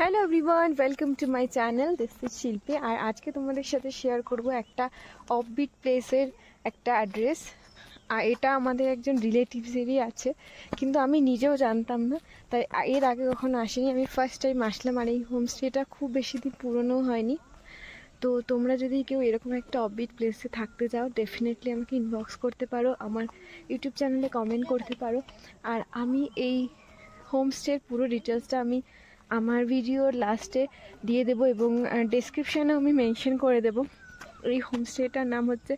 Hello everyone, welcome to my channel. This is শিল্পী। আর আজকে তোমাদের সাথে শেয়ার করব একটা অফবিট প্লেসের একটা অ্যাড্রেস। আর এটা আমাদের একজন রিলেটিভসেরই আছে, কিন্তু আমি নিজেও জানতাম না, তাই এর আগে কখনো আসিনি। আমি ফার্স্ট টাইম আসলাম। আর এই হোমস্টেটা খুব বেশি দিন পুরনো হয়নি। তো তোমরা যদি কেউ এরকম একটা অফবিট প্লেসে থাকতে চাও, ডেফিনেটলি আমাকে ইনবক্স করতে পারো, আমার ইউটিউব চ্যানেলে কমেন্ট করতে পারো। আর আমি এই হোমস্টের পুরো ডিটেলসটা আমি আমার ভিডিওর লাস্টে দিয়ে দেবো এবং ডেসক্রিপশানেও আমি মেনশন করে দেবো। এই হোমস্টেটার নাম হচ্ছে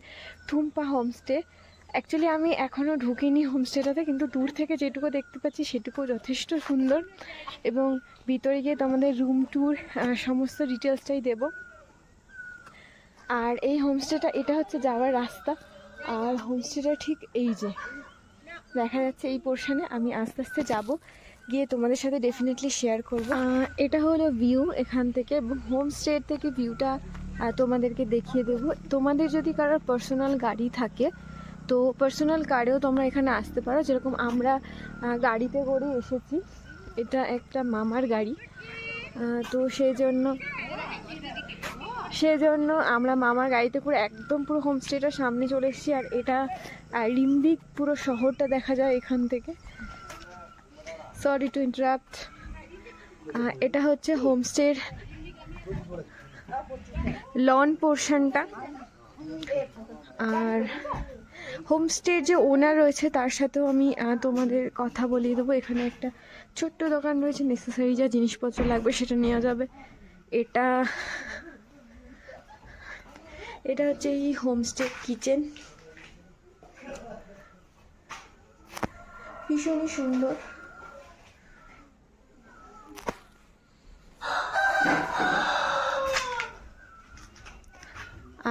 থুম্পা হোমস্টে। অ্যাকচুয়ালি আমি এখনও ঢুকিনি হোমস্টেটাতে, কিন্তু দূর থেকে যেটুকু দেখতে পাচ্ছি সেটুকু যথেষ্ট সুন্দর। এবং ভিতরে গিয়ে তোমাদের রুম ট্যুর সমস্ত ডিটেলসটাই দেবো। আর এই হোমস্টেটা, এটা হচ্ছে যাওয়ার রাস্তা। আর হোমস্টেটা ঠিক এই যে দেখা যাচ্ছে এই পোর্শনে, আমি আস্তে আস্তে যাবো, গিয়ে তোমাদের সাথে ডেফিনেটলি শেয়ার করব। এটা হলো ভিউ এখান থেকে, এবং হোমস্টে থেকে ভিউটা তোমাদেরকে দেখিয়ে দেবো। তোমাদের যদি কারোর পার্সোনাল গাড়ি থাকে তো পার্সোনাল কারেও তোমরা এখানে আসতে পারো। যেরকম আমরা গাড়িতে করে এসেছি, এটা একটা মামার গাড়ি, তো সেই জন্য আমরা মামার গাড়িতে করে একদম পুরো হোমস্টেটার সামনে চলে এসেছি। আর এটা রিমবিক পুরো শহরটা দেখা যায় এখান থেকে। Sorry to interrupt. এটা হচ্ছে হোমস্টের লন পোর্শনটা। আর হোমস্টের যে ওনার রয়েছে তার সাথেও আমি তোমাদের কথা বলিয়ে দেবো। এখানে একটা ছোট্ট দোকান রয়েছে, নেসেসারি যা জিনিসপত্র লাগবে সেটা নেওয়া যাবে। এটা হচ্ছে এই হোমস্টে কিচেন, ভীষণই সুন্দর।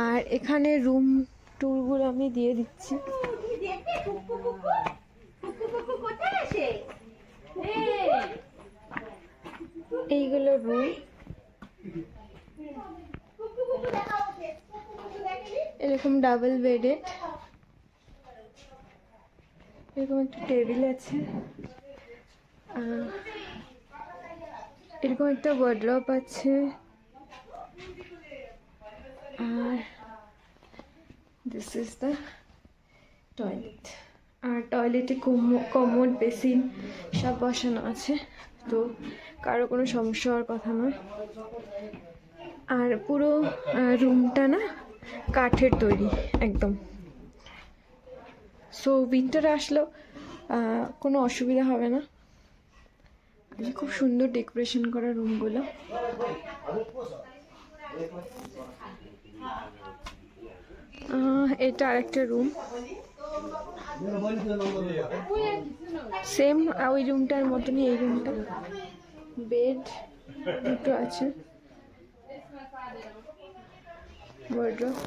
আর এখানে রুম ট্যুরগুলো আমি দিয়ে দিচ্ছি। এইগুলো রুম, এরকম ডাবল বেডেড, এরকম একটা টেবিল আছে, এরকম একটা ওয়ার্ড্রপ আছে। আর দিস ইজ দ্য টয়লেট। আর টয়লেটে কমোড, বেসিন সব বসানো আছে, তো কারো কোনো সমস্যা হওয়ার কথা নয়। আর পুরো রুমটা না কাঠের তৈরি একদম, সো উইন্টারে আসলেও কোনো অসুবিধা হবে না। খুব সুন্দর ডেকোরেশন করা রুমগুলো। এটা আরেকটা রুম, সেম ওই রুমটার মতনই এই রুমটা। বেড দুটো আছে, ওয়ার্ড্রপ।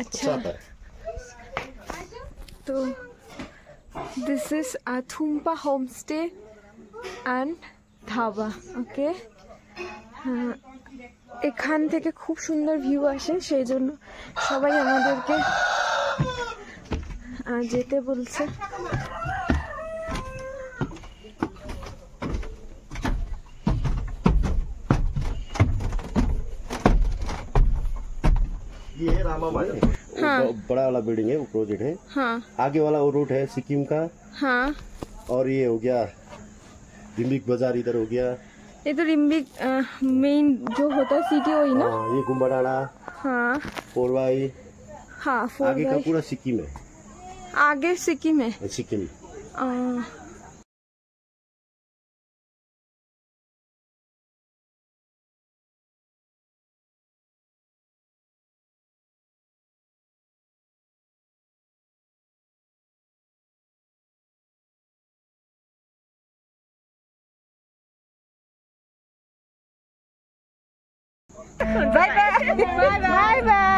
अच्छा, তো this is Thumpa homestay and dhaba. Okay, এখান থেকে খুব সুন্দর ভিউ আসে, সেই জন্য সবাই আমাদেরকে যেতে বলছে। हाँ। बड़ा वाला बिल्डिंग है, वो प्रोजेक्ट है। हाँ। आगे वाला वो रूट है सिक्किम का। हाँ। और ये हो गया रिम्बिक बाजार, इधर हो गया। ये तो रिम्बिक मेन जो होता है सिटी वही ना। ये गुम्बाडाना। हाँ। फोरवाई। हाँ, आगे का पूरा सिक्किम है। आगे सिक्किम है। Sikkim. Bye bye bye bye.